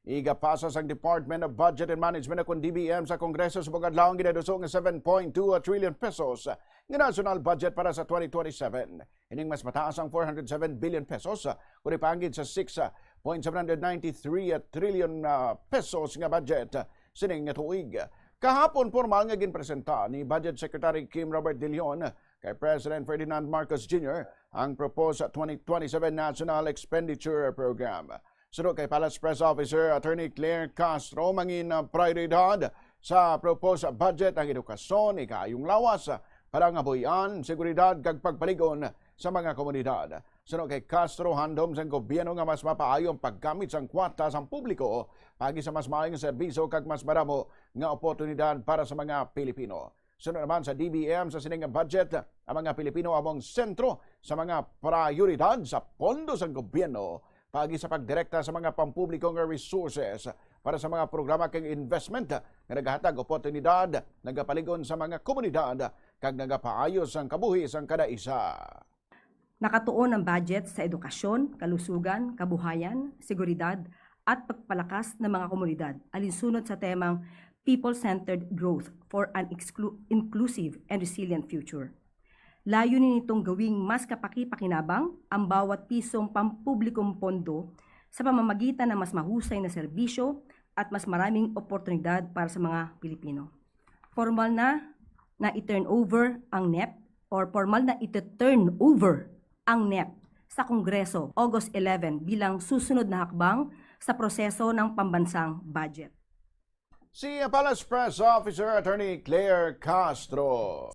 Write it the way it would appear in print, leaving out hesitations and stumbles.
Igapasa sang Department of Budget and Management akong DBM sa Kongreso sa pagkadlaong ginaduso ng 7.2 trillion pesos ng national budget para sa 2027. Ining mas mataas ang 407 billion pesos kung ipangid sa 6.793 trillion pesos nga budget sining nga tuig. Kahapon formal nga ginpresenta ni Budget Secretary Kim Robert De Leon kay President Ferdinand Marcos Jr. ang proposed 2027 National Expenditure Program. Sunod kay Palace Press Officer Attorney Claire Castro, mangin prioridad sa proposed budget ang edukasyon, ikayong lawas, parangabuyan, seguridad kag pagpaligon sa mga komunidad. Sunod kay Castro, handom sa gobyerno nga mas mapaayo ang paggamit sang kwarta sang publiko pagi sa mas maayong serbisyo kag mas maramo nga oportunidad para sa mga Pilipino. Sunod naman sa DBM sa sining budget, ang mga Pilipino among sentro sa mga prioridad sa pondo sang gobyerno pagi sa pagdirekta sa mga pampublikong resources para sa mga programa kang investment nga nagahatag oportunidad, nagapaligon sa mga komunidad kag nagapaayos ang kabuhi sang kada isa. Nakatuon ang budget sa edukasyon, kalusugan, kabuhayan, seguridad at pagpalakas ng mga komunidad alinsunod sa temang People-Centered Growth for an Inclusive and Resilient Future. Layunin nitong gawing mas kapaki-pakinabang ang bawat pisong pampublikong pondo sa pamamagitan ng mas mahusay na serbisyo at mas maraming oportunidad para sa mga Pilipino. Formal na i-turn over ang NEP sa Kongreso August 11 bilang susunod na hakbang sa proseso ng pambansang budget. Si Palace Press Officer Attorney Claire Castro.